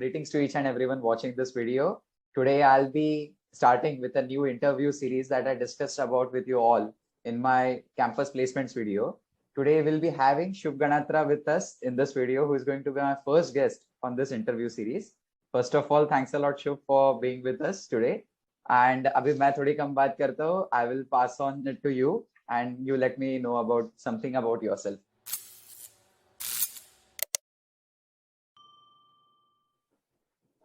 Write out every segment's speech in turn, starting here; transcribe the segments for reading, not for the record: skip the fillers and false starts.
Greetings to each and everyone watching this video. Today I'll be starting with a new interview series that I discussed about with you all in my campus placements video. Today we'll be having Shubh Ganatra with us in this video, who is going to be my first guest on this interview series. First of all, thanks a lot Shubh for being with us today. And अभी मैं थोड़ी कम बात करता हूँ. I will pass on it to you and you let me know about something about yourself.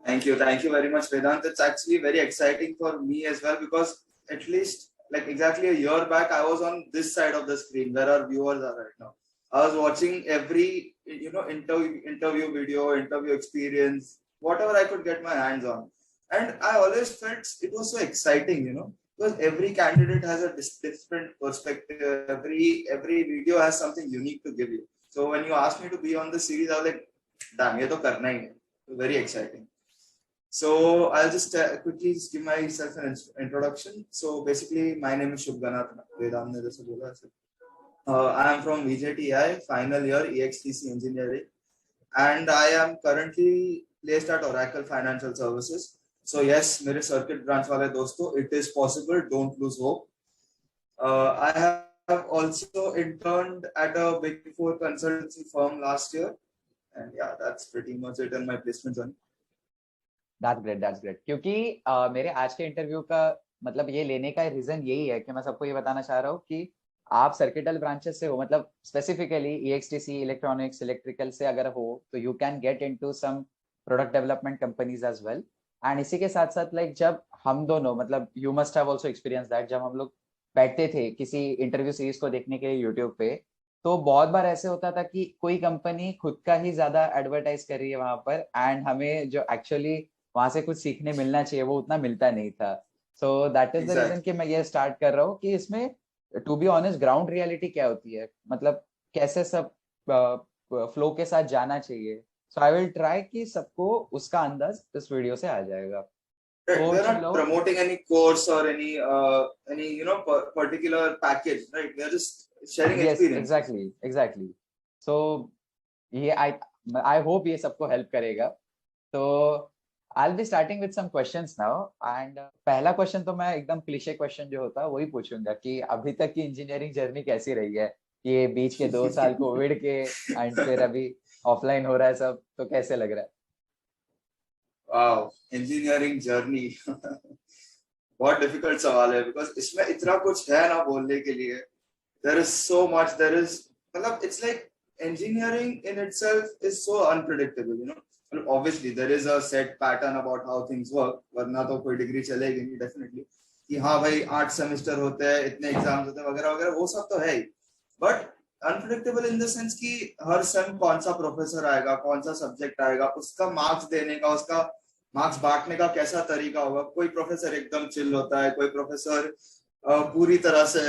Thank you very much, Vedant. It's actually very exciting for me as well because at least like exactly a year back, I was on this side of the screen where our viewers are right now. I was watching every interview video, interview experience, whatever I could get my hands on, and I always felt it was so exciting, because every candidate has a different perspective. Every video has something unique to give you. So when you asked me to be on the series, I was like, damn, ये तो करना ही है. Very exciting. So I'll just quickly give myself an introduction. So basically, my name is Shubh Ganatra. Vedant ne jaise bola aise. I am from VJTI, final year EXTC engineering, and I am currently placed at Oracle Financial Services. So yes, मेरे circuit branch वाले दोस्तों, it is possible. Don't lose hope. I have also interned at a Big Four consultancy firm last year, and yeah, that's pretty much it in my placement journey. That's great. क्योंकि मेरे आज के interview का मतलब ये लेने का reason यही है कि मैं सबको ये बताना चाह रहा हूँ कि आप सर्किटल ब्रांचेस से हो, मतलब स्पेसिफिकली ईएक्सटीसी, इलेक्ट्रॉनिक्स, इलेक्ट्रिकल से अगर हो तो you can get into some product development companies as well. And इसी के साथ साथ लाइक जब हम दोनों, मतलब you must have also experience that, जब हम लोग बैठते थे किसी इंटरव्यू सीरीज को देखने के लिए यूट्यूब पे, तो बहुत बार ऐसे होता था कि कोई कंपनी खुद का ही ज्यादा एडवर्टाइज कर रही है वहां पर, एंड हमें जो एक्चुअली वहां से कुछ सीखने मिलना चाहिए वो उतना मिलता नहीं था. So that is the reason कि मैं ये स्टार्ट कर रहा हूँ कि इसमें to be honest ground reality क्या होती है, मतलब कैसे सब फ्लो के साथ जाना चाहिए. सो आई विल ट्राई कि सबको उसका अंदाज इस वीडियो से आ जाएगा. We're not promoting any course or any particular package, right? We're just sharing experience. Exactly. So ये I hope ये सबको हेल्प करेगा. तो I'll be starting with some questions now, and पहला क्वेश्चन तो मैं एकदम क्लीशे क्वेश्चन जो होता है वही पूछूंगा कि अभी तक की इंजीनियरिंग जर्नी कैसी रही है. ये बीच के 2 साल कोविड के एंड फिर अभी ऑफलाइन हो रहा है सब, तो कैसे लग रहा है? वाओ, इंजीनियरिंग जर्नी बहुत डिफिकल्ट सवाल है बिकॉज इसमें इतना कुछ है ना बोलने के लिए. देयर इज सो मच, मतलब it's like engineering in itself is so unpredictable. Obviously there is a set pattern about how things work, वरना तो कोई डिग्री चलेगी नहीं डेफिनेटली कि हाँ भाई 8 सेमेस्टर होते हैं, इतने एग्जाम्स होते हैं वगैरह वगैरह, वो सब तो है ही. But unpredictable in the sense कि हर सेम कौन सा प्रोफेसर आएगा, कौन सा सब्जेक्ट आएगा, उसका मार्क्स देने का, उसका मार्क्स बांटने का कैसा तरीका होगा. कोई प्रोफेसर एकदम चिल होता है, कोई प्रोफेसर पूरी तरह से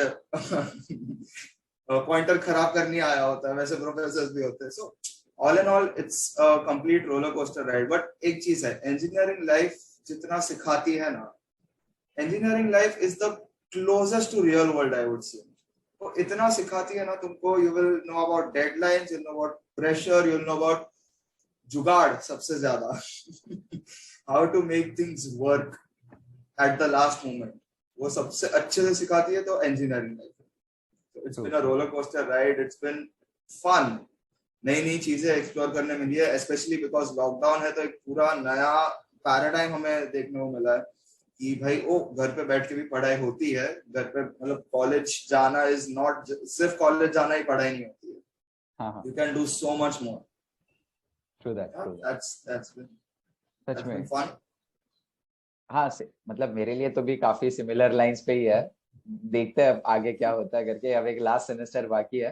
पॉइंटर खराब करने आया होता है, वैसे प्रोफेसर्स भी होते हैं. So all in all it's a complete roller coaster ride. But एक चीज है, इंजीनियरिंग लाइफ जितना सिखाती है ना, engineering life is the closest to real world I would say. तो इतना सिखाती है ना तुमको. You will know about deadlines, you know about pressure, you know about jugaad सबसे ज्यादा how to make things work at the last moment, वो सबसे अच्छे से सिखाती है. तो engineering life it's been a roller coaster ride. It's been fun. नई चीजें एक्सप्लोर करने मिली है, स्पेशली बिकॉज लॉकडाउन है तो एक पूरा नया पैराडाइम हमें देखने को मिला है कि भाई घर पे बैठ के भी पढ़ाई होती है. घर पे मतलब कॉलेज जाना इज नॉट सिर्फ कॉलेज जाना ही पढ़ाई नहीं होती है. You can do so much more. True that. That's been fun. हाँ से मतलब मेरे लिए तो भी काफी सिमिलर लाइंस पे ही है. देखते हैं आगे क्या होता है करके. अब एक लास्ट सेमेस्टर बाकी है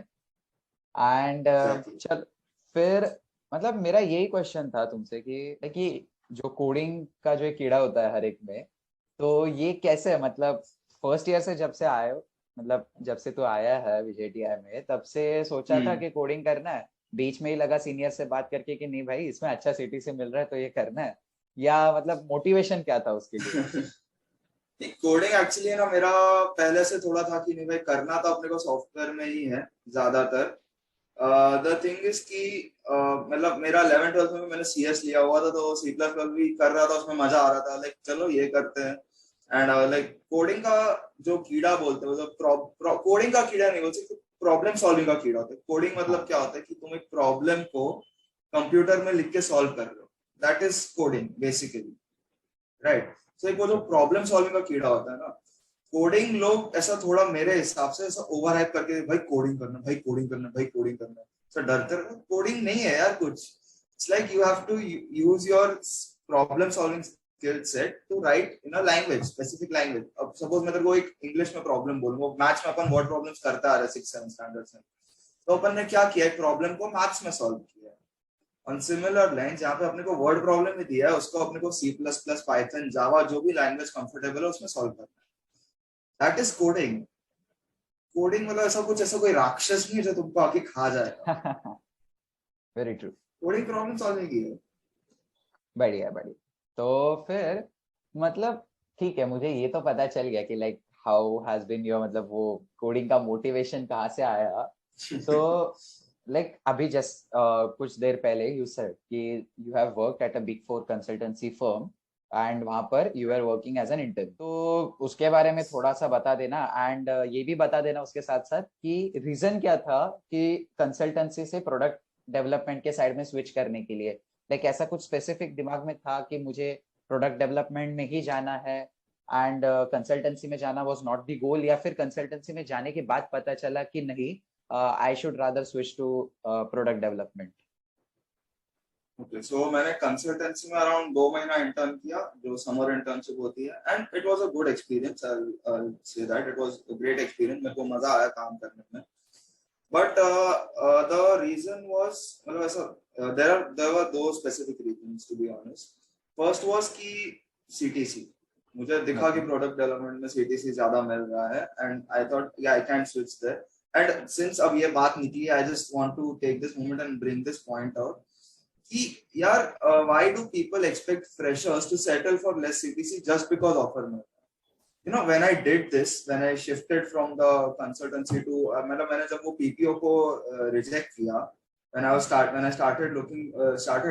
एंड चल फिर मतलब मेरा यही क्वेश्चन था तुमसे कि जो कोडिंग का जो कीड़ा होता है हर एक में, तो ये कैसे है, मतलब फर्स्ट ईयर से जब से आए हो, मतलब जब से तो आया है विजेटीआई में, तब से सोचा था कि कोडिंग करना है, बीच में ही लगा सीनियर से बात करके कि नहीं भाई इसमें अच्छा सिटी से मिल रहा है तो ये करना है, या मतलब मोटिवेशन क्या था उसके लिए? कोडिंग एक्चुअली ना मेरा पहले से थोड़ा था कि नहीं भाई करना तो अपने को सॉफ्टवेयर में ही है ज्यादातर. द थिंग इज कि मतलब मेरा 11th 12th में मैंने CS लिया हुआ था, तो C++ भी कर रहा था, उसमें मजा आ रहा था, लाइक चलो ये करते हैं। एंड लाइक कोडिंग का जो कीड़ा बोलते हैं, मतलब कोडिंग का कीड़ा नहीं बोल सकते, प्रॉब्लम सॉल्विंग का कीड़ा होता है। कोडिंग मतलब हाँ क्या होता है कि तुम एक प्रॉब्लम को कंप्यूटर में लिख के सॉल्व कर रहे हो, that is coding basically, right. So एक वो जो प्रॉब्लम सॉल्विंग का कीड़ा होता है ना, कोडिंग लोग ऐसा थोड़ा मेरे हिसाब से ऐसा ओवर हाइप करके, भाई कोडिंग करना, भाई कोडिंग करना, भाई कोडिंग करना, सर डरते रहो। कोडिंग नहीं है यार कुछ। It's like you have to use your problem solving skill set to write in a language, specific language. अब सपोज मैं तेरे को एक इंग्लिश में प्रॉब्लम बोलूंगा, मैथ्स में अपन वर्ड प्रॉब्लम्स करता आ रहे 6-7 स्टैंडर्ड से, तो अपन ने क्या किया, एक प्रॉब्लम को मैथ्स में सॉल्व किया। ऑन सिमिलर लाइन जहाँ पे अपने को वर्ड प्रॉब्लम में दिया है, उसको अपने को C++, पाइथन, जावा, जो भी लैंग्वेज कंफर्टेबल है उसमें सॉल्व करना है। That is coding. कोडिंग मतलब ऐसा कुछ, ऐसा कोई राक्षस नहीं है जो तुमको आके खा जाएगा। Very true. Coding problem solving की है। बढ़िया बढ़िया। तो फिर मतलब ठीक है, मुझे ये तो पता चल गया कि like how has been your, मतलब वो कोडिंग का मोटिवेशन कहाँ से आया। सो लाइक अभी जस्ट कुछ देर पहले यू सेड कि you have worked at a big four consultancy firm and वहां पर you are working as an intern, तो उसके बारे में थोड़ा सा बता देना। एंड ये भी बता देना उसके साथ साथ कि रीजन क्या था कि कंसल्टेंसी से प्रोडक्ट डेवलपमेंट के साइड में स्विच करने के लिए। लाइक ऐसा कुछ स्पेसिफिक दिमाग में था कि मुझे प्रोडक्ट डेवलपमेंट में ही जाना है एंड कंसल्टेंसी में जाना वाज नॉट द गोल, या फिर कंसल्टेंसी में जाने के बाद पता चला कि नहीं, I should rather switch to product development. Okay, so मैंने कंसल्टेंसी में अराउंड 2 महीना इंटर्न किया, जो समर इंटर्नशिप होती है, and it was a good experience. I say that it was a great experience, मेरे को मजा आया काम करने में। बट द रीजन वाज, मतलब ऐसा, देयर वर दो specific reasons to be honest. First was कि CTC, मुझे दिखा कि ओके। प्रोडक्ट डेवलपमेंट में CTC ज्यादा मिल रहा है, एंड आई थॉट या I can switch there. And since अब ये बात निकली, I just want to take this moment and bring this point out कि यार, why do people expect freshers to settle for less CTC just because offer में। When I did this, when I shifted from the consultancy to, मतलब मैंने जब वो PPO को reject किया, when I started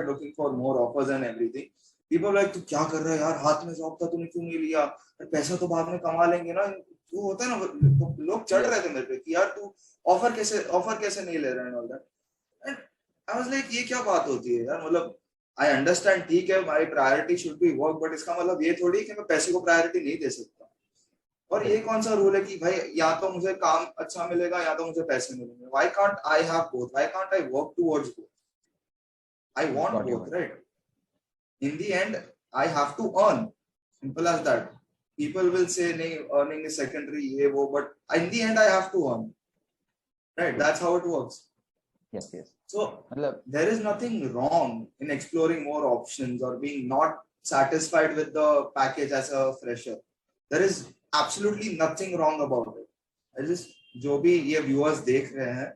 looking for more offers and everything, people were like, तू क्या कर रहा है यार, हाथ में जॉब था, तूने क्यों नहीं लिया, पैसा तो बाद में कमा लेंगे ना, तू होता है ना, तो लोग चढ़ रहे यस। थे मेरे पे कि यार तू ऑफर कैसे नहीं ले रहा है, all that. And I was like, ये क्या बात होती है यार, मतलब आई अंडरस्टैंड, ठीक है, my priority should be work, but इसका मतलब ये थोड़ी कि मैं पैसे को प्रायोरिटी नहीं दे सकता। और ये कौन सा रूल है कि भाई या तो मुझे काम अच्छा मिलेगा या तो मुझे पैसे मिलेंगे। Why can't I have both, why can't I work towards both, I want got you both, got right. In the end I have to earn, simple as that. people will say नहीं, earning is secondary, ये वो, but in the end I have to earn, right? You. That's how it works. Yes yes. So मतलब there is nothing wrong in exploring more options or being not satisfied with the package as a fresher. There is absolutely nothing wrong about it. I just, जो भी ये viewers देख रहे हैं,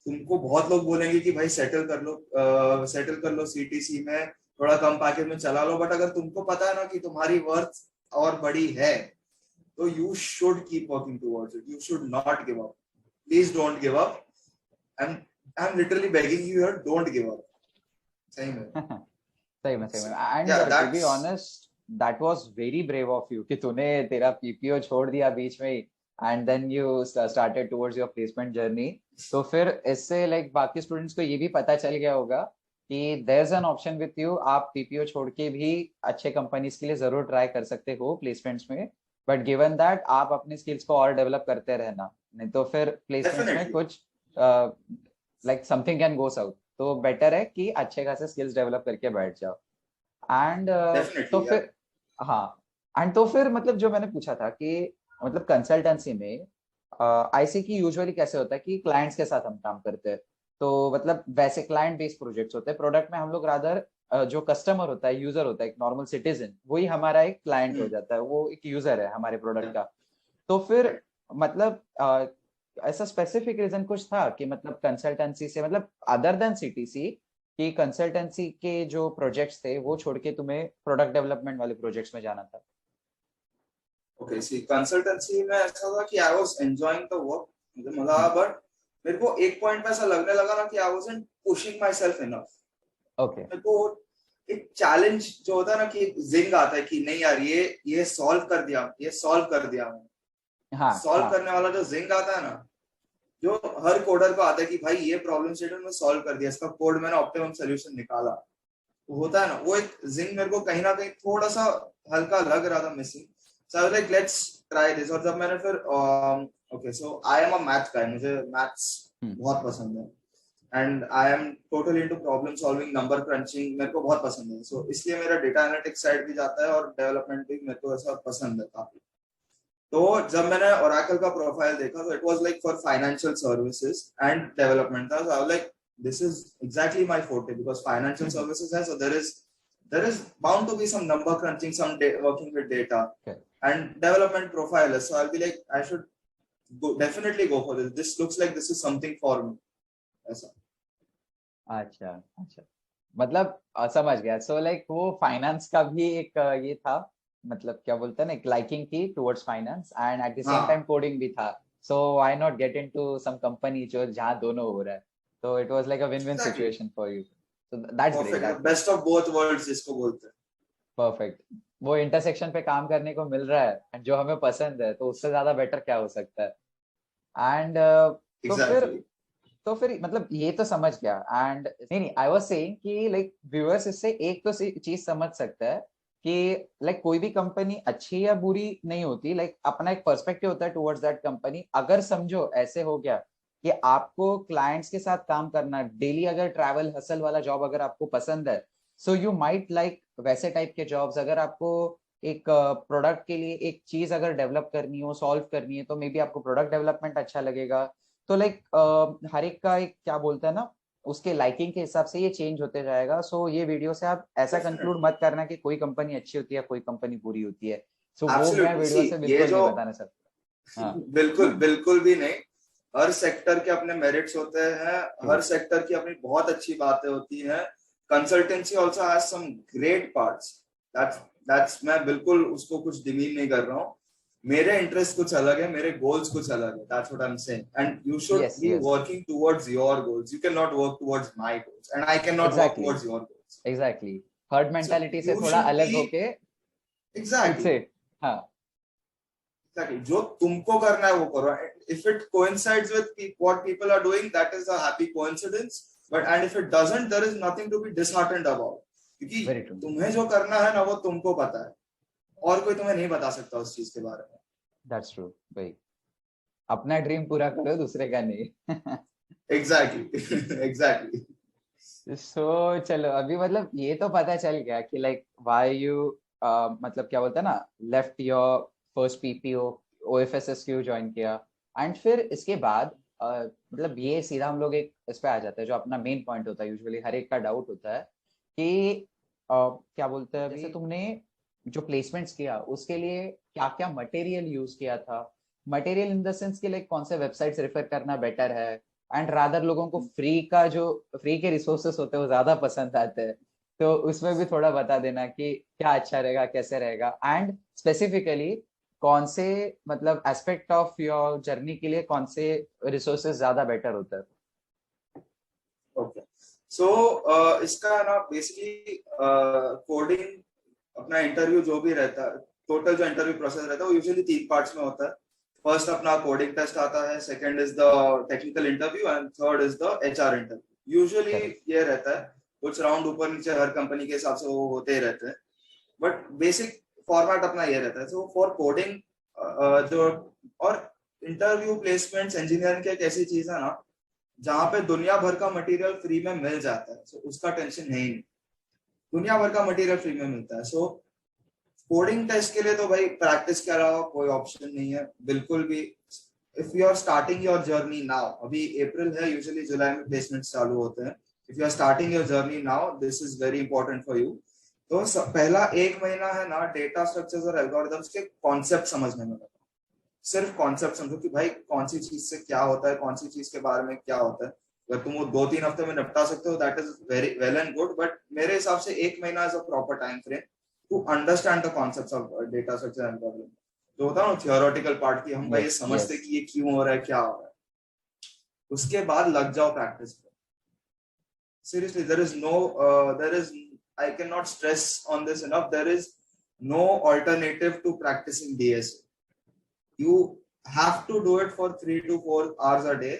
तुमको बहुत लोग बोलेंगे कि भाई सेटल कर लो CTC में, थोड़ा कम पैकेज में चला लो, बट अगर तुमको पता है ना कि तुम्हारी वर्थ और बड़ी है, तो you should keep working towards it, you should not give up, please don't give up. I'm literally begging you here, don't give up. सही में। सही में and Yeah, to be that's honest that was very brave of you कि तूने तेरा PPO छोड़ दिया बीच में ही and then you started towards your placement journey. तो फिर इससे लाइक बाकी स्टूडेंट्स को ये भी पता चल गया होगा कि there is an option with you, आप पीपीओ छोड़ के भी अच्छे कंपनीज के लिए जरूर ट्राई कर सकते हो प्लेसमेंट्स में, बट गिवन दैट आप अपनी स्किल्स को और डेवलप करते रहना, नहीं तो फिर प्लेसमेंट्स में definitely, कुछ like something can go south. तो बेटर है कि अच्छे खासे स्किल्स डेवलप करके बैठ जाओ। एंड तो definitely, yeah. फिर हाँ, एंड तो फिर मतलब जो मैंने पूछा था कि मतलब कंसल्टेंसी में आई सी की यूजुअली कैसे होता है कि क्लाइंट्स के साथ हम काम करते हैं, तो मतलब वैसे क्लाइंट बेस्ड प्रोजेक्ट्स होते हैं। प्रोडक्ट में हम लोग रादर जो कस्टमर होता है, यूजर होता है, एक नॉर्मल सिटीजन, वही हमारा एक क्लाइंट हो जाता है, वो एक यूजर है हमारे प्रोडक्ट Yeah, का। तो फिर right. मतलब ऐसा स्पेसिफिक रीजन कुछ था कि मतलब कंसल्टेंसी से मतलब अदर देन सीटीसी कि कंसल्टेंसी के जो प्रोजेक्ट्स थे वो छोड़ के तुम्हें प्रोडक्ट डेवलपमेंट वाले प्रोजेक्ट्स में जाना था? Okay, see, consultancy में ऐसा था कि I was enjoying the work, मुझे मजा आया, but मेरे को एक पॉइंट पे ऐसा लगने लगा ना कि I wasn't pushing my self enough. Okay. मेरे को एक चैलेंज जो होता है ना, कि जिंग आता है कि नहीं यार, ये सॉल्व कर दिया, ये सॉल्व कर दिया मैंने। हाँ सॉल्व हाँ। करने वाला जो जिंग आता है ना, जो हर कोडर को आता है कि भाई ये प्रॉब्लम स्टेटमेंट में सॉल्व कर दिया, इसका कोड मैंने ऑप्टिमम सोल्यूशन निकाला, वो होता है ना, वो एक जिंग मेरे को कहीं ना कहीं थोड़ा सा हल्का लग रहा था missing. So I was like let's try this. और जब मैंने फिर okay, so I am a math guy, मुझे मैथ्स बहुत पसंद है, and I am totally into problem solving, number crunching मेरे को बहुत पसंद है। सो इसलिए मेरा डेटा एनालिटिक्स साइड भी जाता है और डेवलपमेंट भी मेरे को ऐसा पसंद है काफी। तो जब मैंने Oracle का प्रोफाइल देखा, तो it was like for financial services and development था। So I was like this is exactly my forte, because financial services has, so there is bound to be some number crunching, some working with data, Okay. and development profile. So I'll be like, I should definitely go for this. This looks like this is something for me. ऐसा। अच्छा अच्छा, मतलब समझ गया। So like वो finance का भी एक ये था, मतलब क्या बोलते हैं ना, एक लाइकिंग थी towards finance, and at the same time हाँ, कोडिंग भी था। So why not get into some company जो जहाँ दोनों हो रहा है। तो it was like a win win exactly, situation for you. So that's great, perfect, that's best of both worlds जिसको बोलते हैं। परफेक्ट। वो इंटरसेक्शन पे काम करने को मिल रहा है and जो हमें पसंद है, तो उससे ज्यादा बेटर क्या हो सकता है। एंड तो फिर Exactly. तो फिर मतलब ये तो समझ गया। एंड नहीं नहीं, आई वाज सेइंग कि लाइक व्यूअर्स इससे एक तो चीज समझ सकता है कि लाइक कोई भी कंपनी अच्छी या बुरी नहीं होती, लाइक अपना एक पर्सपेक्टिव होता है टुवर्ड्स दैट कंपनी। अगर समझो ऐसे हो गया कि आपको क्लाइंट्स के साथ काम करना डेली, अगर ट्रैवल हसल वाला जॉब अगर आपको पसंद है, सो यू माइट लाइक वैसे टाइप के जॉब्स। अगर आपको एक प्रोडक्ट के लिए एक चीज अगर डेवलप करनी हो, सॉल्व करनी है, तो मे बी आपको प्रोडक्ट डेवलपमेंट अच्छा लगेगा। तो लाइक हर एक का एक क्या बोलता है ना, उसके लाइकिंग के हिसाब से ये चेंज होते जाएगा। सो ये वीडियो से आप ऐसा कंक्लूड Definitely. मत करना कि कोई कंपनी अच्छी होती है कोई कंपनी बुरी होती है। सो वो मैं Absolutely. वीडियो See, से ये बिल्कुल जो नहीं बताना चाहता। हाँ। बिल्कुल बिल्कुल भी नहीं। हर सेक्टर के अपने मेरिट्स होते हैं, ट्रू। हर सेक्टर की अपनी बहुत अच्छी बातें होती हैं। Consultancy also has some great parts. That's that's मैं बिल्कुल उसको कुछ डिमीन नहीं कर रहा हूँ। मेरे इंटरेस्ट कुछ अलग है, मेरे गोल्स कुछ अलग है, that's what I am saying, and you should yes be yes. Working towards your goals. You can not work towards my goals, and I can not work exactly towards your goals. Exactly. Herd so mentality से you थोड़ा should अलग be होके खुद exactly. से। हाँ। Exactly. जो तुमको करना है वो करो। If it coincides with what people are doing, that is a happy coincidence. But and if it doesn't, there is nothing to be disheartened about. क्योंकि वेरी ट्रू। तुम्हें जो करना है ना, वो तुमको पता है, और कोई तुम्हें नहीं बता सकता उस चीज के बारे में। दैट्स ट्रू भाई। अपना ड्रीम पूरा करो, दूसरे का नहीं। Exactly. Exactly. सो चलो, अभी मतलब ये तो पता चल गया कि लाइक व्हाई यू मतलब क्या बोलते हैं ना, left your first PPO, OFSS क्यों ज्वाइन किया। एंड फिर इसके बाद मतलब ये सीधा हम लोग एक इस पे आ जाते हैं जो अपना मेन पॉइंट होता है, यूजुअली हर एक का डाउट होता है कि क्या बोलते हैं, जैसे तुमने जो प्लेसमेंट्स किया उसके लिए क्या क्या मटेरियल यूज किया था। मटेरियल इन द सेंस कि लाइक कौन से वेबसाइट्स रेफर करना बेटर है, एंड रादर लोगों को फ्री का जो फ्री के रिसोर्सेस होते हैं वो ज्यादा पसंद आते हैं। तो उसमें भी थोड़ा बता देना कि क्या अच्छा रहेगा, कैसे रहेगा, एंड स्पेसिफिकली कौन से मतलब एस्पेक्ट ऑफ योर जर्नी के लिए कौन से रिसोर्सेस ज्यादा बेटर होता है। Okay. So इसका ना बेसिकली कोडिंग, अपना इंटरव्यू जो भी रहता है, टोटल जो इंटरव्यू प्रोसेस रहता है वो यूजुअली 3 पार्ट्स में होता है। फर्स्ट अपना कोडिंग टेस्ट आता है, second is the technical interview, and third is the HR interview. Usually correct. ये रहता है, कुछ राउंड ऊपर नीचे हर कंपनी के हिसाब से वो होते ही रहते हैं, बट बेसिक फॉर्मेट अपना ये रहता है। सो फॉर कोडिंग जो और इंटरव्यू प्लेसमेंट्स इंजीनियरिंग की एक ऐसी चीज है ना, जहां पे दुनिया भर का मटेरियल फ्री में मिल जाता है। सो उसका टेंशन है ही नहीं, दुनिया भर का मटेरियल फ्री में मिलता है। सो कोडिंग टेस्ट के लिए तो भाई प्रैक्टिस के अलावा कोई ऑप्शन नहीं है बिल्कुल भी। If you are starting your journey now, अभी अप्रैल है, यूजुअली जुलाई में प्लेसमेंट चालू होते हैं। If you are starting your journey now, this is very important for you. तो पहला 1 महीना है ना, डेटा स्ट्रक्चर्स और एल्गोरिथम्स के कॉन्सेप्ट समझने में लगा। सिर्फ कॉन्सेप्ट समझो कि भाई कौन सी चीज से क्या होता है, कौन सी चीज के बारे में क्या होता है। अगर तुम वो 2-3 हफ्ते में निपटा सकते हो, that is very well and good, but मेरे हिसाब से 1 महीना is a proper time frame to understand the concepts of data structure and problem. जो होता है ना थियोरेटिकल पार्ट की, हम भाई ये यस समझते यस। कि ये क्यों हो रहा है, क्या हो रहा है। उसके बाद लग जाओ प्रैक्टिस पे। Seriously, there is, I cannot stress on this enough, there is no alternative to practicing DSA. You have to do it for 3 to 4 hours a day.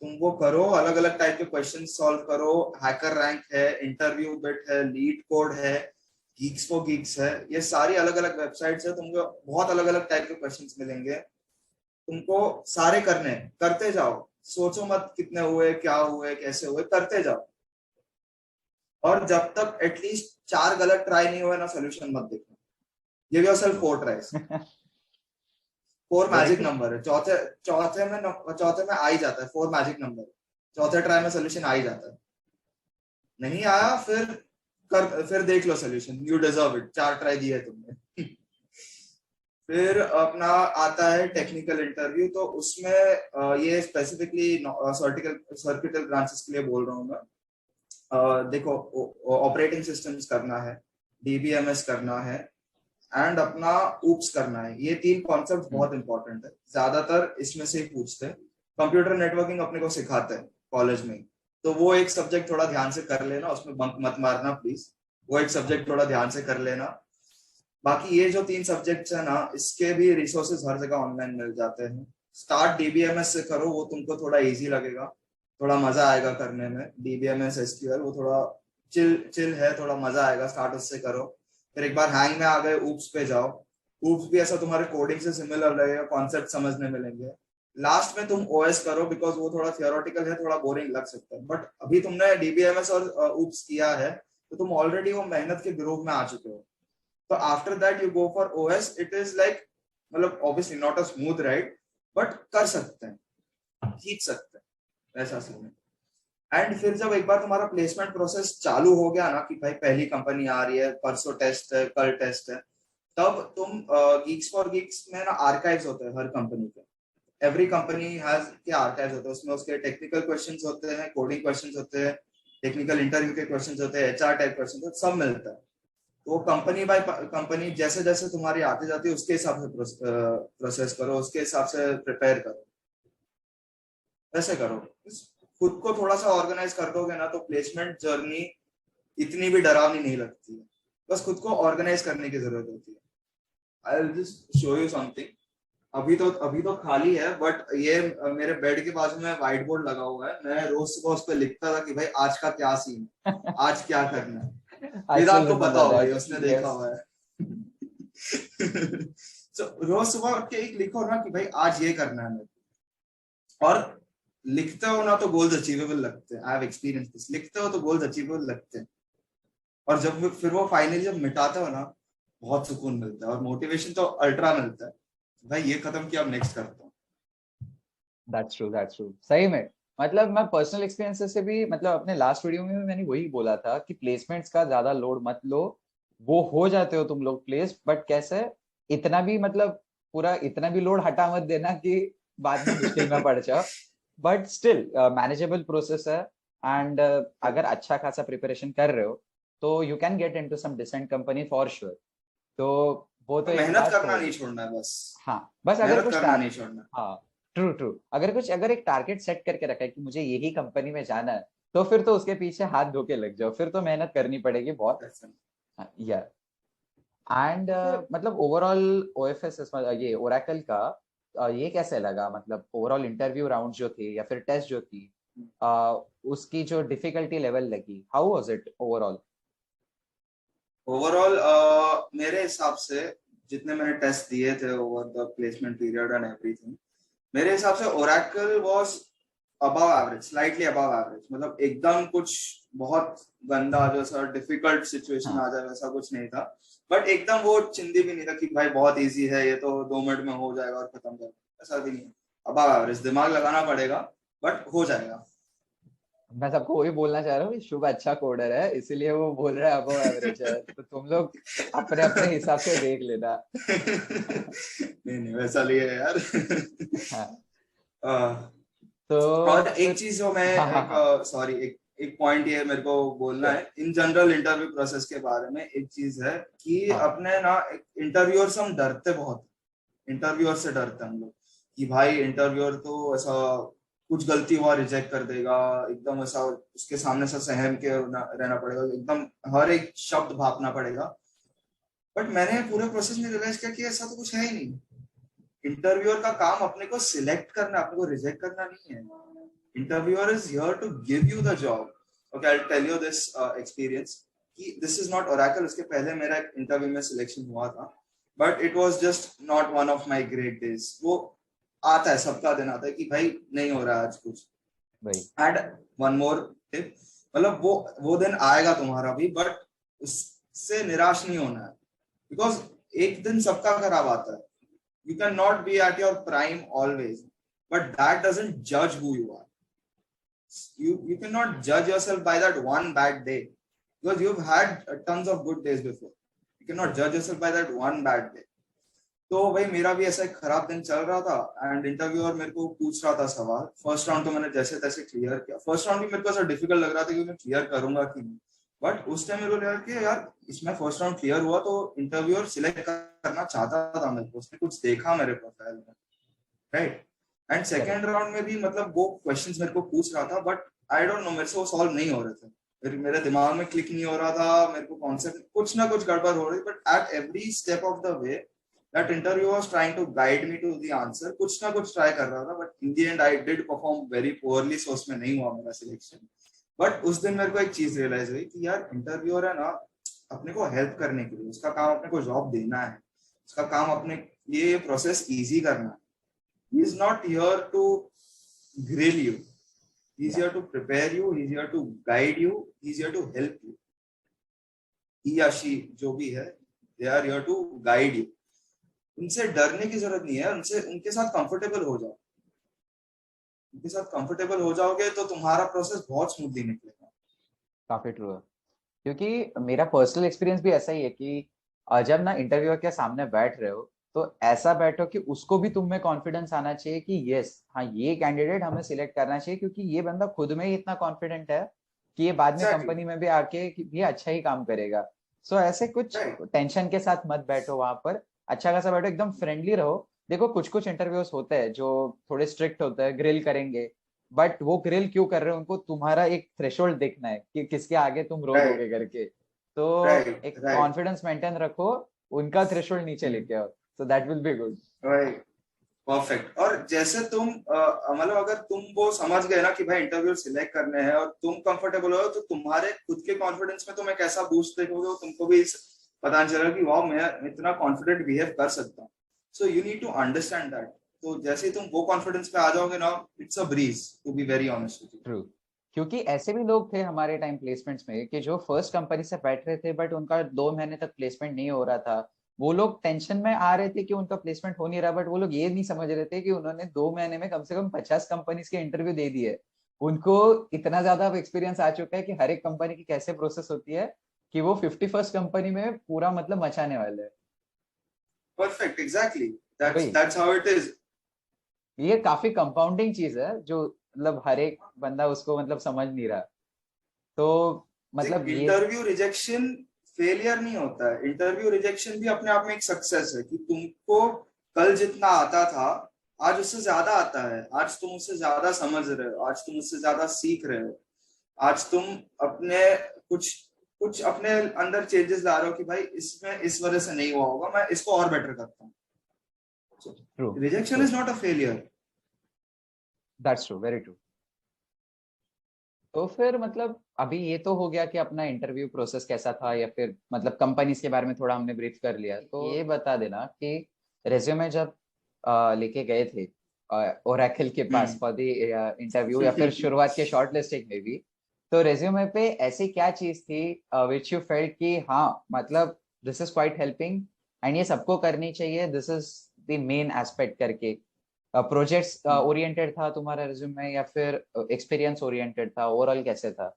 तुम वो करो, अलग अलग टाइप के क्वेश्चन सॉल्व करो, हैकर रैंक है, interview bit है, leet code है, गीक्स फॉर गीक्स है, ये सारी अलग अलग वेबसाइट्स है, तुमको बहुत अलग अलग टाइप के क्वेश्चंस मिलेंगे, तुमको सारे करते जाओ, सोचो मत कितने हुए, क्या हुए, कैसे हुए, करते जाओ। और जब तक एटलीस्ट 4 गलत ट्राई नहीं हुए ना, सोल्यूशन मत देखना। Give yourself 4 tries. 4 magic number है, चौथे में आ ही जाता है, 4 मैजिक नंबर, चौथे ट्राई में सोल्यूशन आ ही जाता है। नहीं आया, फिर देख लो solution, you deserve it, 4 try दिए तुमने। फिर अपना आता है टेक्निकल इंटरव्यू, तो उसमें ये स्पेसिफिकली सर्किटल ब्रांचेस के लिए बोल रहा हूँ मैं। देखो, ऑपरेटिंग सिस्टम्स करना है, डीबीएमएस करना है, एंड अपना ऊप्स करना है। ये 3 कॉन्सेप्ट बहुत इंपॉर्टेंट है, ज्यादातर इसमें से ही पूछते हैं। कंप्यूटर नेटवर्किंग अपने को सिखाते हैं कॉलेज में, तो वो एक सब्जेक्ट थोड़ा ध्यान से कर लेना, उसमें बंक मत मारना प्लीज, वो एक सब्जेक्ट थोड़ा ध्यान से कर लेना। बाकी ये जो 3 सब्जेक्ट्स है ना, इसके भी रिसोर्सेज हर जगह ऑनलाइन मिल जाते हैं। स्टार्ट डीबीएमएस से करो, वो तुमको थोड़ा इजी लगेगा, थोड़ा मजा आएगा करने में। डीबीएमएस एसक्यूएल वो थोड़ा चिल है, थोड़ा मजा आएगा, स्टार्ट उससे करो। फिर एक बार हैंग में आ गए, ऊप्स पे जाओ। ऊप्स भी ऐसा तुम्हारे कोडिंग से सिमिलर लगेगा, कॉन्सेप्ट समझने मिलेंगे। लास्ट में तुम ओएस करो, बिकॉज वो थोड़ा थियोरेटिकल है, थोड़ा बोरिंग लग सकता है, बट अभी तुमने डीबीएमएस और ऊप्स किया है, तो तुम ऑलरेडी वो मेहनत के ग्रुप में आ चुके हो। तो after that you go for OS, it is like, मतलब obviously not a smooth ride, but कर सकते हैं, खींच सकते हैं, ऐसा सीन है। एंड फिर जब एक बार तुम्हारा प्लेसमेंट प्रोसेस चालू हो गया ना, कि भाई पहली कंपनी आ रही है, परसों टेस्ट है, कल टेस्ट है, तब तुम गीक्स फॉर गीक्स में ना आर्काइव्स होते हैं हर कंपनी के। एवरी कंपनी हैज के आर्काइव्स होते हैं, उसमें उसके टेक्निकल क्वेश्चंस होते हैं, कोडिंग क्वेश्चंस होते हैं, टेक्निकल इंटरव्यू के क्वेश्चंस होते हैं, एचआर टाइप क्वेश्चंस, सब मिलता है। तो कंपनी बाय कंपनी जैसे जैसे तुम्हारी आती जाती है, उसके हिसाब से प्रोसेस करो, उसके हिसाब से प्रिपेयर करो, ऐसे करो। खुद को थोड़ा सा ऑर्गेनाइज कर दोगे ना, तो प्लेसमेंट जर्नी इतनी भी डरावनी नहीं लगती है। बस खुद को ऑर्गेनाइज करने की जरूरत होती है। I will just show you something. अभी तो खाली है, बट ये मेरे बेड के बाजू में व्हाइट बोर्ड लगा हुआ है, मैं रोज सुबह उस पर लिखता था कि भाई आज का क्या सीन है, आज क्या करना है। वेदांत को पता होगा, उसने देखा हुआ है। तो रोज सुबह उठ के एक लिखो ना कि भाई आज ये करना है मेरे, और लिखते हो ना तो गोल्स अचीवेबल लगते हैं। आई हैव एक्सपीरियंस दिस, लिखते हो तो गोल्स अचीवेबल लगते हैं, और जब फिर वो फाइनली जब मिटाते हो ना, बहुत सुकून मिलता है, और मोटिवेशन तो अल्ट्रा मिलता है। भाई ये खत्म किया, अब नेक्स्ट करता हूँ। दैट्स ट्रू सही में। मतलब मैं पर्सनल एक्सपीरियंस से भी, मतलब अपने लास्ट वीडियो में भी मैंने वही बोला था कि प्लेसमेंट्स का ज्यादा लोड मत लो, वो हो जाते हो तुम लोग प्लेस, बट कैसे इतना भी, मतलब पूरा इतना भी लोड हटा मत देना कि बाद में मुश्किल में पड़ जाओ। बट स्टिल मैनेजेबल प्रोसेस है, एंड अगर अच्छा खासा प्रिपरेशन कर रहे हो तो you can get into some decent company for sure. तो वो तो एक मेहनत बात करना है। नहीं छोड़ना है बस। हाँ, बस अगर मेहनत कुछ करना नहीं छोड़ना। हाँ, ट्रू अगर एक टारगेट सेट करके रखा है कि मुझे यही कंपनी में जाना है, तो फिर तो उसके पीछे हाथ धो के लग जाओ, फिर तो मेहनत करनी पड़ेगी बहुत। या एंड मतलब ओवरऑल ओएफएस, ये ओरेकल का ये कैसे लगा, मतलब ओवरऑल इंटरव्यू राउंड जो थे या फिर टेस्ट जो थी, उसकी जो डिफिकल्टी लेवल लगी, how was it overall? Overall मेरे हिसाब से जितने मैंने टेस्ट दिए थे over the placement period and everything, मेरे हिसाब से Oracle was above average, slightly above average. मतलब एकदम कुछ बहुत गंदा जो सा डिफिकल्ट सिचुएशन आ जाए वैसा कुछ नहीं था, बट एकदम वो चिंदी भी नहीं था कि भाई बहुत इजी है, ये तो 2 मिनट में हो जाएगा और खत्म कर, ऐसा भी नहीं। अबव एवरेज, दिमाग लगाना पड़ेगा बट हो जाएगा। मैं सबको वही बोलना चाह रहा हूँ, शुभ अच्छा कोडर है, इसीलिए वो बोल रहा है अबव एवरेज है, तो तुम लोग अपने अपने हिसाब से देख लेना। नहीं वैसा नहीं है यार। हाँ, और तो एक फिर चीज जो मैं हाँ, सॉरी एक पॉइंट ये मेरे को बोलना sure, है इन जनरल इंटरव्यू प्रोसेस के बारे में। एक चीज है कि हाँ, अपने ना इंटरव्यूअर से हम डरते बहुत, इंटरव्यूअर से डरते हम लोग कि भाई इंटरव्यूअर तो ऐसा कुछ गलती हुआ रिजेक्ट कर देगा, एकदम ऐसा उसके सामने से सहम के रहना पड़ेगा, एकदम हर एक शब्द भापना पड़ेगा। बट मैंने पूरे प्रोसेस में रियलाइज किया कि ऐसा तो कुछ है ही नहीं। इंटरव्यूअर का काम अपने को सिलेक्ट करना, अपने को रिजेक्ट करना नहीं है। Interviewer is here to give you the job. Okay, I will tell you this experience कि दिस इज नॉट ओरेकल। उसके पहले मेरा एक इंटरव्यू में सिलेक्शन हुआ था, but it was just not one of my great days. वो आता है, सबका दिन आता है कि भाई नहीं हो रहा आज कुछ। एंड वन मोर टिप, मतलब वो दिन आएगा तुम्हारा भी, बट उससे निराश नहीं होना है, बिकॉज एक दिन सबका खराब आता है। You cannot be at your prime always, but that doesn't judge who you are. You cannot judge yourself by that one bad day, because you've had tons of good days before. You cannot judge yourself by that one bad day. तो भाई मेरा भी ऐसा एक खराब दिन चल रहा था, एंड इंटरव्यूअर मेरे को पूछ रहा था सवाल। फर्स्ट राउंड तो मैंने जैसे तैसे क्लियर किया। फर्स्ट राउंड भी मेरे को ऐसा डिफिकल्ट लग रहा था कि मैं क्लियर करूंगा कि नहीं, बट उस टाइम मेरे को लगा कि यार इसमें फर्स्ट राउंड क्लियर हुआ तो इंटरव्यूअर सिलेक्ट करना चाहता था मेरे को, उसने कुछ देखा मेरे प्रोफाइल में, राइट। एंड सेकेंड राउंड में भी मतलब वो क्वेश्चंस मेरे को पूछ रहा था, बट आई डोंट नो, मेरे से वो सॉल्व नहीं हो रहे थे, मेरे दिमाग में क्लिक नहीं हो रहा था, मेरे को कॉन्सेप्ट कुछ ना कुछ गड़बड़ हो रही। But at every step of the way that interview was trying to guide me to the answer, कुछ ना कुछ ट्राई कर रहा था, but in the end I did perform very poorly, so उसमें नहीं हुआ मेरा सिलेक्शन। बट उस दिन मेरे को एक चीज रियलाइज हुई कि यार इंटरव्यूअर है ना अपने को हेल्प करने के लिए, उसका काम अपने को जॉब देना है, उसका काम अपने ये प्रोसेस इजी करना है। he is not here to grill you, he is here to prepare you, he is here to guide you, he is here to help you। he या she जो भी है, they are here to guide you। उनसे डरने की जरूरत नहीं है, उनसे उनके साथ कंफर्टेबल हो जाओ। उनके साथ कंफर्टेबल हो जाओगे तो तुम्हारा प्रोसेस बहुत स्मूथली निकलेगा। काफी ट्रू है, क्योंकि मेरा पर्सनल एक्सपीरियंस भी ऐसा ही है कि जब ना इंटरव्यूअर के सामने बैठ रहे हो तो ऐसा बैठो कि उसको भी तुम में कॉन्फिडेंस आना चाहिए कि यस हाँ ये कैंडिडेट हमें सिलेक्ट करना चाहिए, क्योंकि ये बंदा खुद में ही इतना कॉन्फिडेंट है कि ये बाद में कंपनी में भी आके कि ये अच्छा ही काम करेगा। सो ऐसे कुछ टेंशन के साथ मत बैठो वहां पर, अच्छा खासा बैठो, एकदम फ्रेंडली रहो। देखो कुछ कुछ इंटरव्यूज होते हैं जो थोड़े स्ट्रिक्ट होते हैं, ग्रिल करेंगे, बट वो ग्रिल क्यों कर रहे हो, उनको तुम्हारा एक थ्रेशोल्ड देखना है कि किसके आगे तुम रो दोगे करके। तो एक कॉन्फिडेंस मेंटेन रखो, उनका थ्रेशोल्ड नीचे लेके आओ, so that will be good. Right, perfect. और जैसे तुम मतलब अगर तुम वो समझ गए ना कि भाई इंटरव्यू सिलेक्ट करने हैं और तुम कंफर्टेबल हो, तो तुम्हारे खुद के कॉन्फिडेंस में तुम एक ऐसा बूस्ट देखोगे, तुमको भी पता नहीं चलेगा कि वाह मैं इतना कॉन्फिडेंट बिहेव कर सकता हूँ। So you need to understand that. तो जैसे ही तुम वो कॉन्फिडेंस पे आ जाओगे ना, it's a breeze, to be very honest with you. True, क्योंकि ऐसे भी लोग थे हमारे टाइम प्लेसमेंट्स में कि जो फर्स्ट कंपनी से बैठ रहे थे बट उनका 2 महीने तक प्लेसमेंट नहीं हो रहा था। वो लोग टेंशन में आ रहे थे कि उनका प्लेसमेंट हो नहीं रहा, बट वो लोग ये नहीं समझ रहे थे कि उन्होंने 2 महीने में कम से कम 50 कंपनीज के इंटरव्यू दे दिए। उनको इतना ज्यादा एक्सपीरियंस आ चुका है कि हर एक कंपनी की कैसे प्रोसेस होती है कि वो 51st कंपनी में पूरा मतलब मचाने वाले हैं। Perfect, exactly, that's how it is. ये काफी कंपाउंडिंग चीज है जो मतलब हर एक बंदा उसको मतलब समझ नहीं रहा। तो मतलब इंटरव्यू रिजेक्शन फेलियर नहीं होता है, इंटरव्यू रिजेक्शन भी अपने आप में एक सक्सेस है कि तुमको कल जितना आता था आज उससे ज्यादा आता है, आज तुम उससे ज्यादा समझ रहे हो, आज तुम उससे ज्यादा सीख रहे हो, आज तुम अपने कुछ कुछ अपने अंदर चेंजेस ला रहे हो कि भाई इसमें इस वजह से नहीं हुआ होगा, मैं इसको और बेटर करता हूँ। Rejection is not a failure. That's true, very true. तो फिर मतलब अभी ये तो हो गया कि अपना इंटरव्यू प्रोसेस कैसा था, या फिर मतलब कंपनीज के बारे में थोड़ा हमने ब्रीफ कर लिया। तो ये बता देना कि रेज्यूमे जब लेके गए थे ओरेकल के पास फॉर द इंटरव्यू या फिर शुरुआत के शॉर्ट लिस्टिंग में भी, तो रेज्यूमे पे ऐसी क्या चीज थी विच यू फेल्ट कि हाँ मतलब this is quite helping and ये सबको करनी चाहिए, this is the main aspect करके? प्रोजेक्ट्स ओरिएंटेड था तुम्हारा रिज्यूमे या फिर एक्सपीरियंस ओरिएंटेड था, ओवरऑल कैसे था?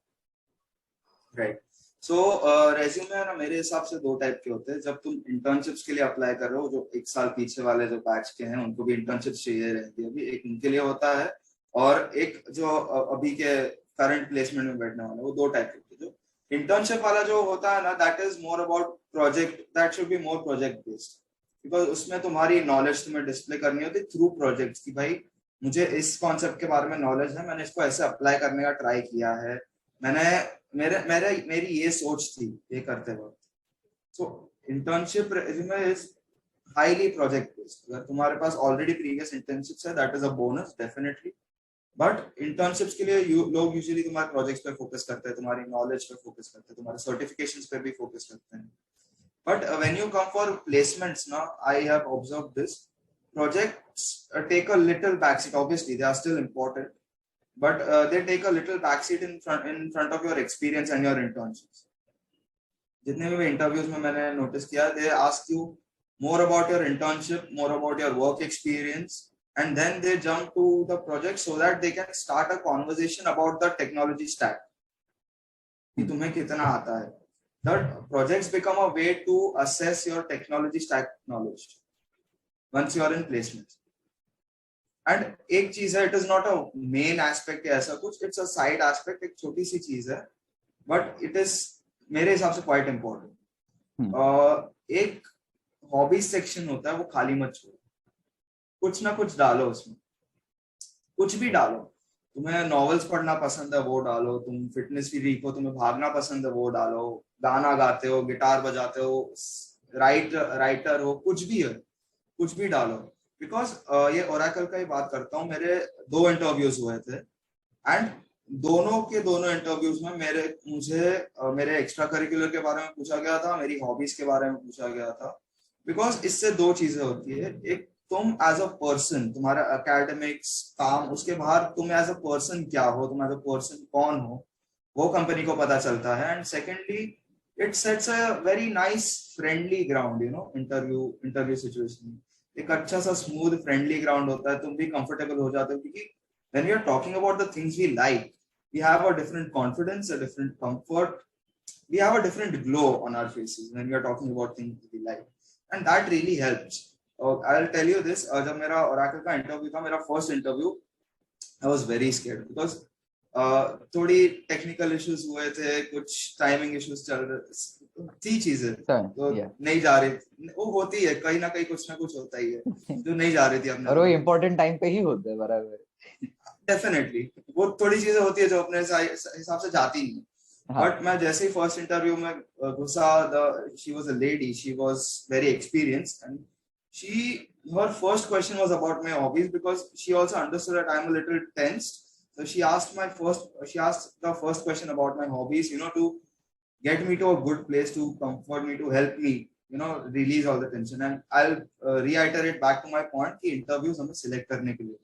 राइट, सो रेज्यूमे है ना मेरे हिसाब से दो टाइप के होते हैं। जब तुम इंटर्नशिप्स के लिए अप्लाई कर रहे हो, जो एक साल पीछे वाले जो बैच के हैं उनको भी इंटर्नशिप्स चाहिए रहती है, अभी एक उनके लिए होता है, और एक जो अभी के करंट प्लेसमेंट में बैठने वाले, वो दो टाइप के होते हैं। जो इंटर्नशिप वाला जो होता है ना, that is more about project, that should be more project based, because उसमें तुम्हारी नॉलेज तुम्हें डिस्प्ले करनी होती है थ्रू प्रोजेक्ट्स कि भाई मुझे इस कॉन्सेप्ट के बारे में नॉलेज है, मैंने इसको ऐसे अप्लाई करने का ट्राई किया है, मैंने मेरे मेरे मेरी ये सोच थी ये करते वक्त। सो internship resume is highly project based. अगर तुम्हारे पास ऑलरेडी प्रीवियस इंटर्नशिप्स है that is a bonus definitely, but internships के लिए लोग यूजुअली तुम्हारे प्रोजेक्ट्स पे फोकस करते हैं, तुम्हारी नॉलेज पे फोकस करते हैं, तुम्हारे सर्टिफिकेशंस पे भी फोकस करते हैं। But when you come for placements ना, I have observe this, projects take a little backseat. Obviously they are still important, but they take a little backseat in front of your experience and your internships. जितने भी interviews में मैंने notice किया, they ask you more about your internship, more about your work experience, and then they jump to the project so that they can start a conversation about the technology stack कि तुम्हें कितना आता है. That projects become a way to assess your technology stack knowledge once you are in placement. And एक चीज है, it is not a main aspect या ऐसा कुछ, it's a side aspect, एक छोटी सी चीज है, but it is मेरे हिसाब से quite important. एक हॉबीज सेक्शन होता है, वो खाली मत छोड़ो, कुछ ना कुछ डालो उसमें, कुछ भी डालो. तुम्हें नॉवेल्स पढ़ना पसंद है वो डालो, तुम फिटनेस फ्रीक हो, तुम्हें भागना पसंद है वो डालो, गाना गाते हो, गिटार बजाते हो, राइटर हो, कुछ भी है, कुछ भी डालो. बिकॉज ये ओरेकल का ही बात करता हूँ, मेरे 2 इंटरव्यूज हुए थे एंड दोनों के दोनों इंटरव्यूज में मेरे एक्स्ट्रा करिकुलर के बारे में पूछा गया था, मेरी हॉबीज के बारे में पूछा गया था. बिकॉज इससे 2 चीजें होती है, एक तुम एज अ पर्सन, तुम्हारा एकेडमिक्स काम, उसके बाहर तुम एज अ पर्सन क्या हो, तुम एज अ पर्सन कौन हो, वो कंपनी को पता चलता है. And secondly it sets a very nice friendly ground, interview situation एक अच्छा सा स्मूथ फ्रेंडली ग्राउंड होता है, तुम भी कंफर्टेबल हो जाते हो, क्योंकि when we are talking about the things we like, we have a different confidence, a different comfort, we have a different glow on our faces when we are talking about things we like, and that really helps. I'll tell you this, जब मेरा Oracle का interview था, मेरा first interview, I was very scared because थोड़ी technical issues हुए थे, कुछ timing issues चल रहे थी, चीजें तो नहीं जा रही, वो होती है कहीं ना कहीं, कुछ ना कुछ होता ही है जो नहीं जा रही थी अपने, और वो इम्पोर्टेंट टाइम पे ही होता है बराबर. डेफिनेटली वो थोड़ी चीजें होती है जो अपने हिसाब से जाती नहीं. बट मैं जैसे ही फर्स्ट इंटरव्यू में घुसा, she was a lady, she was very experienced and her first question was about my hobbies because she also understood that I'm a little tensed. So she asked the first question about my hobbies, to get me to a good place, to comfort me, to help me, release all the tension. And I'll reiterate back to my point कि interviews हमें select करने के लिए.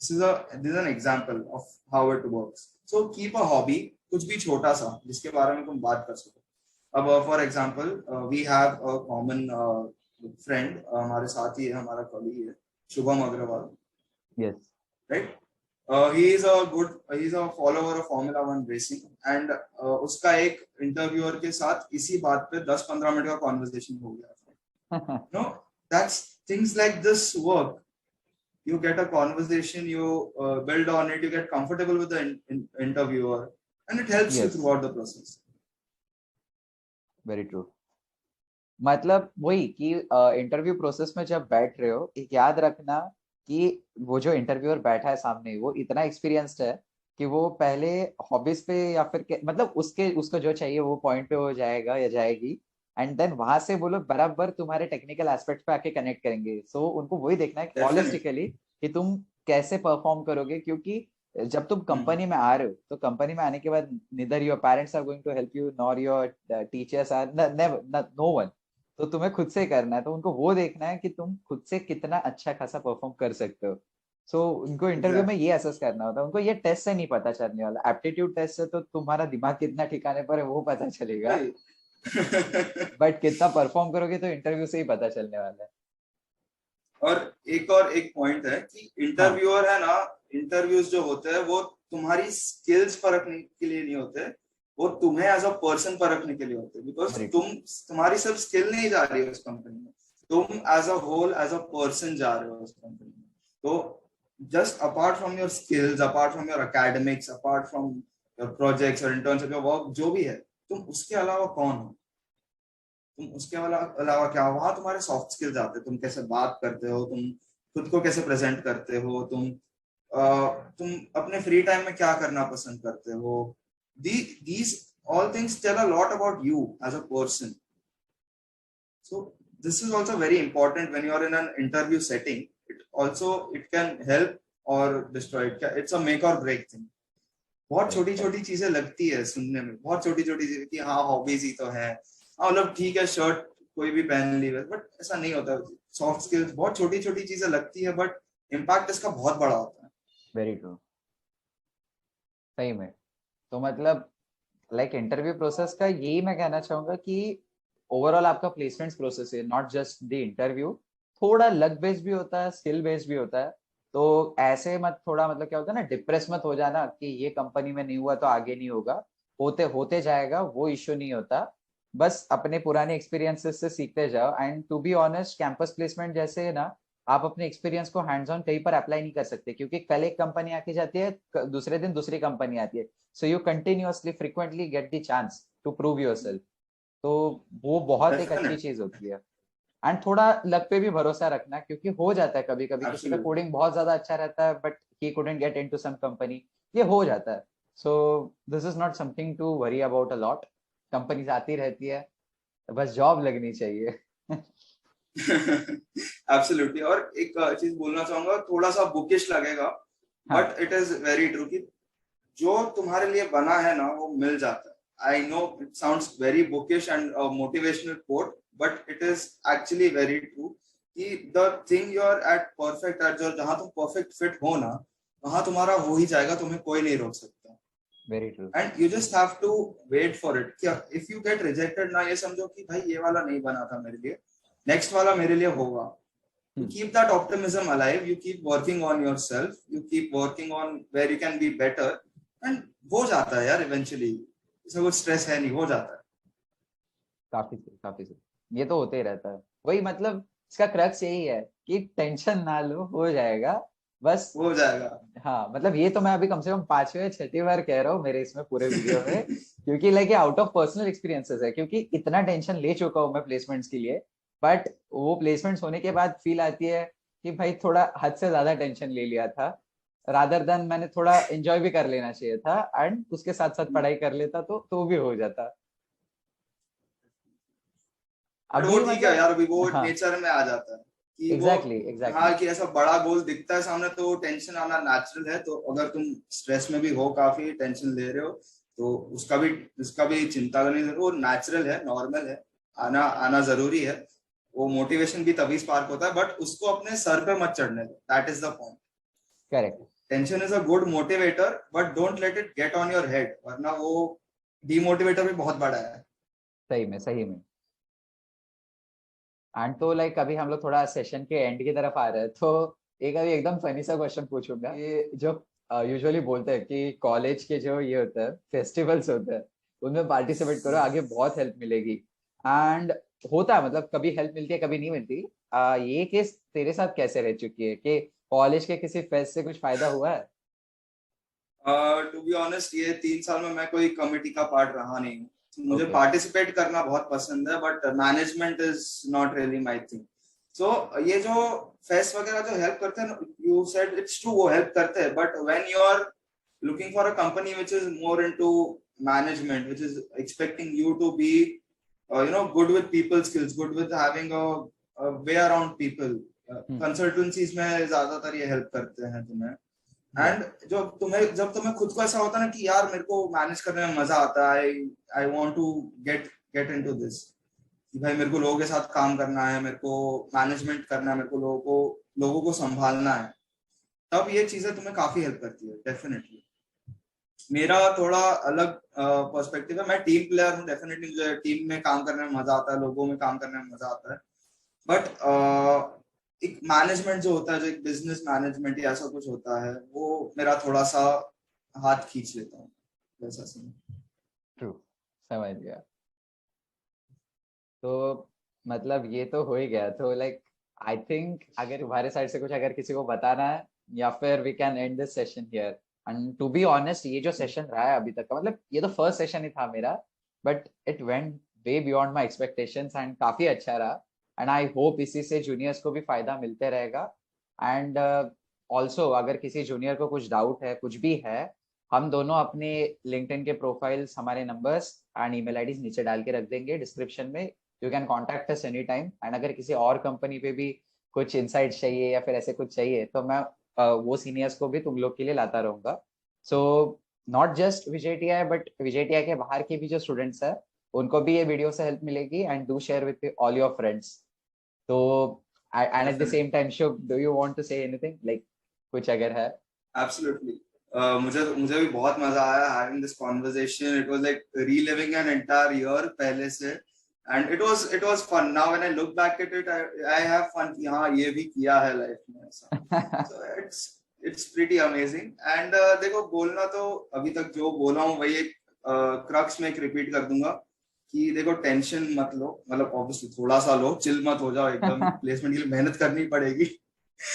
This is an example of how it works. So keep a hobby, कुछ भी छोटा सा जिसके बारे में तुम बात कर सको. अब for example, we have a common friend, हमारे साथ ही है, हमारा कॉलीग है, Shubham Agarwal. Yes. Right. He is a follower of Formula 1 racing and उसका एक इंटरव्यूअर के साथ इसी बात पे 10-15 मिनट का कॉन्वर्सेशन हो गया था. No, that's things like this work. You get a conversation, you build on it, you get comfortable with the interviewer, and it helps you throughout the process. Very true. मतलब वही कि interview process में जब बैठ रहे हो, एक याद रखना कि वो जो इंटरव्यूअर बैठा है सामने, वो इतना एक्सपीरियंस्ड है कि वो पहले हॉबीज पे या फिर मतलब उसको जो चाहिए वो पॉइंट पे हो जाएगा या जाएगी, एंड देन वहां से वो लोग बराबर तुम्हारे टेक्निकल एस्पेक्ट पे आके कनेक्ट करेंगे. सो उनको वही देखना है हॉलिस्टिकली कि तुम कैसे परफॉर्म करोगे, क्योंकि जब तुम कंपनी में आ रहे हो तो कंपनी में आने के बाद neither your parents are going to help you nor your teachers are no one. तो तुम्हें खुद से करना है, तो उनको वो देखना है कि तुम खुद से कितना अच्छा खासा परफॉर्म कर सकते हो. सो उनको इंटरव्यू में ये असेस करना होता है. उनको ये टेस्ट से नहीं पता चलने वाला, एप्टीट्यूड टेस्ट से तो तुम्हारा दिमाग कितना ठिकाने पर है वो पता चलेगा, बट कितना परफॉर्म करोगे तो इंटरव्यू से ही पता चलने वाला है. और एक पॉइंट है कि इंटरव्यूअर है ना, इंटरव्यूज जो होते हैं वो तुम्हारी स्किल्स परखने के लिए नहीं होते, वो तुम्हें एज अ पर्सन परखने के लिए होते हैं. बिकॉज तुम्हारी सब स्किल नहीं जा रही है उस कंपनी में, तुम as a whole as a person जा रहे हो उस कंपनी में. तो just apart from your skills, apart from your academics, apart from your projects और इंटर्नशिप वर्क जो भी है, तुम उसके अलावा कौन हो, तुम उसके अलावा क्या हो. वहां तुम्हारे सॉफ्ट स्किल्स आते हैं, तुम कैसे बात करते हो, तुम खुद को कैसे प्रेजेंट करते हो, तुम अपने फ्री टाइम में क्या करना पसंद करते हो. These all things tell a lot about you as a person. So this is also very important when you are in an interview setting. It can help or destroy it. It's a make or break thing. बहुत छोटी छोटी चीजें लगती है सुनने में, बहुत छोटी छोटी चीजें कि हाँ हॉबीज ही तो है, हाँ मतलब ठीक है शर्ट कोई भी पहन ली, बट ऐसा नहीं होता. सॉफ्ट स्किल्स बहुत छोटी छोटी चीजें लगती है, बट इम्पैक्ट इसका बहुत बड़ा होता है. वेरी ट्रू, सही में. तो मतलब लाइक इंटरव्यू प्रोसेस का यही मैं कहना चाहूंगा कि ओवरऑल आपका प्लेसमेंट प्रोसेस है, नॉट जस्ट द इंटरव्यू, थोड़ा लक बेस्ड भी होता है, स्किल बेस्ड भी होता है. तो ऐसे मत थोड़ा मतलब क्या होता है ना, डिप्रेस मत हो जाना कि ये कंपनी में नहीं हुआ तो आगे नहीं होगा, होते होते जाएगा, वो इश्यू नहीं होता. बस अपने पुराने एक्सपीरियंसेस से सीखते जाओ. And to be honest, campus placement जैसे है ना, आप अपने एक्सपीरियंस को हैंड्स ऑन कहीं पर अप्लाई नहीं कर सकते, क्योंकि कल एक कंपनी आके जाती है, दूसरे दिन दूसरी कंपनी आती है. So you continuously frequently get the chance to prove yourself. तो वो बहुत एक अच्छी डेफिनेट, चीज होती है. एंड थोड़ा लक पे भी भरोसा रखना, क्योंकि हो जाता है कभी कभी किसी का एब्सोल्युटली. कोडिंग बहुत ज्यादा अच्छा रहता है but he couldn't get into some company, ये हो जाता है. So this is not something to worry about a lot. Companies आती रहती है, बस जॉब लगनी चाहिए. एब्सोल्युटली. और एक चीज बोलना चाहूंगा, थोड़ा सा बुकिश लगेगा, हाँ, but it is very true कि जो तुम्हारे लिए बना है ना वो मिल जाता है. I know it sounds very bookish and motivational quote, but it is actually very true कि the thing you are at perfect at, जो जहां तुम परफेक्ट फिट हो ना, वहां तुम्हारा हो ही जाएगा, तुम्हें कोई नहीं रोक सकता. Very true. And you just have to wait for it. क्या इफ यू गेट रिजेक्टेड ना, ये समझो कि भाई ये वाला नहीं बना था मेरे लिए, नेक्स्ट वाला मेरे लिए होगा. You keep that optimism alive, you keep working on yourself, you keep working on where you can be better, and हो जाता है यार eventually. इसमें कुछ स्ट्रेस है नहीं, हो जाता है. काफी सही, ये तो होते ही रहता है. वही मतलब इसका क्रक्स यही है कि टेंशन ना लो, हो जाएगा बस. हो जाएगा. हाँ मतलब ये तो मैं अभी कम से कम 5वें 6ठी बार कह रहा हूँ मेरे इसमें पूरे वीडियो में, क्योंकि like out of personal experiences है, क्योंकि इतना टेंशन ले चुका हूँ मैं प्लेसमेंट्स के लिए. बट वो प्लेसमेंट्स होने के बाद फील आती है कि भाई थोड़ा हद से ज्यादा टेंशन ले लिया था, रादर देन मैंने थोड़ा एंजॉय भी कर लेना चाहिए था, एंड उसके साथ साथ पढ़ाई कर लेता तो भी हो जाता. बट वो अभी ठीक है मतलब यार, अभी वो हाँ, नेचर में आ जाता है कि वो, एग्जैक्टली. हाँ कि ऐसा बड़ा गोल दिखता है सामने तो टेंशन आना नेचुरल है. तो अगर तुम स्ट्रेस में भी हो, काफी टेंशन ले रहे हो, तो उसका भी चिंता करने की, वो नेचुरल है, नॉर्मल है, आना आना जरूरी है. वो मोटिवेशन भी तभी स्पार्क होता है, बट उसको अपने सर पे मत चढ़ने दो. That is the point. Correct. Tension is a good motivator, but don't let it get on your head, वरना वो डीमोटिवेटर भी बहुत बड़ा है. सही में. एंड तो लाइक अभी हम लोग थोड़ा सेशन के एंड की तरफ आ रहे हैं, तो एक अभी एकदम फनी सा क्वेश्चन पूछूंगा. ये जो यूजुअली बोलते हैं कि कॉलेज के जो ये होता है फेस्टिवल्स होते हैं, उनमें पार्टिसिपेट करो, आगे बहुत हेल्प मिलेगी. एंड होता है मतलब कभी हेल्प मिलती है कभी नहीं मिलती. ये केस तेरे साथ कैसे रह चुकी है कि कॉलेज के किसी फेस्ट से कुछ फायदा हुआ है? टू बी ऑनेस्ट, ये 3 साल में मैं कोई कमिटी का पार्ट रहा नहीं हूँ. मुझे ओके. पार्टिसिपेट करना बहुत पसंद है, but management is not really my thing. So ये जो फेस्ट वगैरह जो हेल्प करते हैं, यू सेड इट्स ट्रू, वो हेल्प करते हैं, but when you are looking for a company which is more into management, which is expecting you to be good with people skills, good with having a way around people, consultancies में ज्यादातर ये help करते हैं तुम्हें. And जब तुम्हें खुद को ऐसा होता है ना कि यार मेरे को मैनेज करने में मजा आता है, I want to get into this, कि भाई मेरे को लोगों के साथ काम करना है, मेरे को मैनेजमेंट करना है, मेरे को लोगों को संभालना है, तब ये चीजें तुम्हें काफी हेल्प करती है. डेफिनेटली मेरा थोड़ा अलग पर्सपेक्टिव है. मैं टीम प्लेयर हूँ, डेफिनेटली मुझे टीम में काम करने में मजा आता है, लोगों में काम करने में मजा आता है. बट एक मैनेजमेंट जो होता है, जो एक बिजनेस मैनेजमेंट या ऐसा कुछ होता है, वो मेरा थोड़ा सा हाथ खींच लेता हूँ वैसा सीन. ट्रू, समझ गया. तो मतलब ये तो हो ही गया, तो लाइक आई थिंक अगर तुम्हारे साइड से कुछ अगर किसी को बताना है, या फिर we can end this session here. And to be honest, ये जो सेशन रहा है अभी तक का, मतलब ये तो फर्स्ट सेशन ही था मेरा, but it went way beyond my expectations and काफी अच्छा रहा. एंड आई होप इसी से जूनियर्स को भी फायदा मिलते रहेगा. एंड ऑल्सो अगर किसी जूनियर को कुछ डाउट है, कुछ भी है, हम दोनों अपने लिंक्डइन के प्रोफाइल्स, हमारे नंबर्स एंड ईमेल आईडीज नीचे डाल के रख देंगे डिस्क्रिप्शन में। You can contact us any time. And अगर किसी और कंपनी पे भी कुछ इंसाइट चाहिए या फिर ऐसे कुछ चाहिए तो मैं वो सीनियर्स को भी तुम लोग के लिए लाता रहूंगा। सो नॉट जस्ट विजेटिया बट विजेटिया के बाहर के भी जो स्टूडेंट्स है उनको भी ये वीडियो से हेल्प मिलेगी। And do share with all your friends. तो and at the same time Shubh, do you want to say anything, like कुछ अगर है? एब्सोल्युटली। मुझे मुझे भी बहुत मजा आया having this conversation. It was like reliving an entire year पहले से, and it was fun. Now when I look back at it, I have fun कि हाँ ये भी किया है लाइफ में ऐसा। So it's pretty amazing. And देखो, बोलना तो अभी तक जो बोला हूँ वही एक क्रक्स में एक रिपीट कर दूंगा कि देखो, टेंशन मत लो। मतलब ऑब्वियसली थोड़ा सा लो, चिल मत हो जाओ एकदम। प्लेसमेंट के लिए मेहनत करनी पड़ेगी।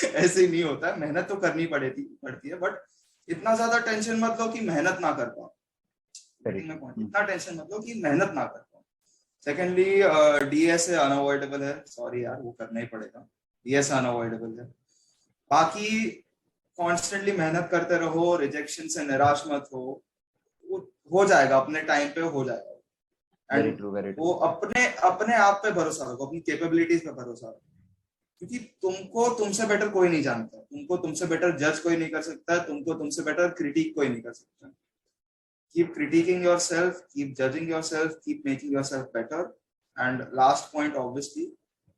ऐसे ही नहीं होता है, मेहनत तो करनी पड़ती है, बट इतना ज्यादा टेंशन मत लो कि मेहनत ना कर पाओ। इतना टेंशन मत लो कि मेहनत ना कर पाओ। सेकेंडली, डीएसए अनअवॉइडेबल है, सॉरी यार, वो करना ही पड़ेगा। डीएसए अनअवॉइडेबल है। बाकी कॉन्स्टेंटली मेहनत करते रहो, रिजेक्शन से निराश मत हो जाएगा, अपने टाइम पे हो जाएगा। Very true, very true. वो अपने आप पे भरोसा रखो, अपनी कैपेबिलिटीज पे भरोसा रखो, क्योंकि तुमको तुमसे बेटर कोई नहीं जानता, तुमको तुमसे बेटर जज कोई नहीं कर सकता है, तुमको तुमसे बेटर क्रिटिक कोई नहीं कर सकता। Keep critiquing yourself, keep judging yourself, keep making yourself better. And last point, obviously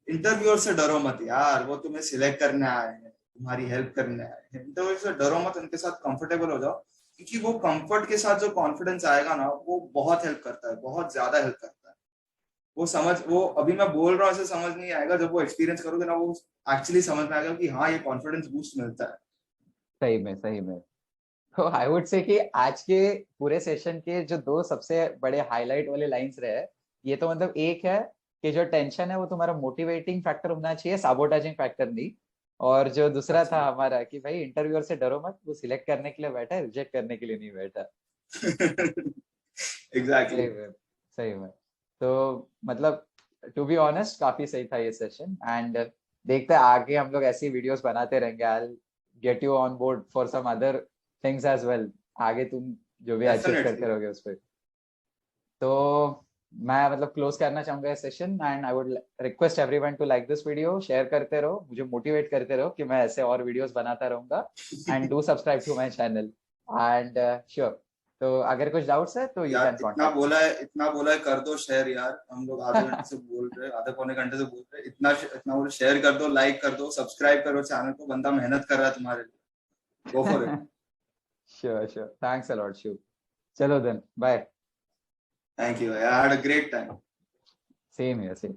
interviewer से डरो मत यार। वो तुम्हें सिलेक्ट करने आए हैं, तुम्हारी हेल्प करने आए हैं। इंटरव्यू से डरो मत, उनके साथ कंफर्टेबल हो जाओ, क्योंकि वो कंफर्ट के साथ जो कॉन्फिडेंस आएगा ना, वो बहुत हेल्प करता है, बहुत ज्यादा हेल्प करता है। वो अभी मैं बोल रहा हूँ ऐसे समझ नहीं आएगा, जब वो एक्सपीरियंस करोगे ना, वो एक्चुअली समझ में आएगा कि हाँ, ये कॉन्फिडेंस बूस्ट मिलता है। सही में, सही में। तो आई वुड से कि आज के पूरे सेशन के जो दो सबसे बड़े हाईलाइट वाले लाइंस रहे, ये तो मतलब एक है कि जो टेंशन है वो तुम्हारा मोटिवेटिंग फैक्टर होना चाहिए, साबोटाजिंग फैक्टर नहीं। और जो दूसरा था हमारा कि भाई इंटरव्यूअर से डरो मत, वो सिलेक्ट करने के लिए बैठा है, रिजेक्ट करने के लिए नहीं बैठा। एग्जैक्टली। सही में, सही में। तो मतलब टू बी ऑनेस्ट काफी सही था ये सेशन। एंड देखते हैं आगे हम लोग ऐसी वीडियोस बनाते रहेंगे। I get you on board for some other things as well. आगे तुम जो भी अचीव करते रहोगे उस पर। तो मैं मतलब क्लोज करना चाहूंगा ये सेशन। And I would request everyone to like this video, share करते रहो, मुझे मोटिवेट करते रहो कि मैं ऐसे और वीडियोस बनाता रहूंगा। And do subscribe to my channel. And sure, तो अगर कुछ डाउट्स है तो यू यार कैन कॉन्टेक्ट। इतना बोला है, कर दो शेयर यार। हम लोग आधे घंटे से बोल रहे हैं, आधे पौने घंटे से बोल रहे हैं। इतना बोले, शेयर कर दो, लाइक कर दो, सब्सक्राइब करो चैनल को। बंदा मेहनत कर रहा है तुम्हारे लिए। Go for it. Sure, sure. Thanks a lot Shiv. चलो then, bye. Thank you, I had a great time. Same here, same.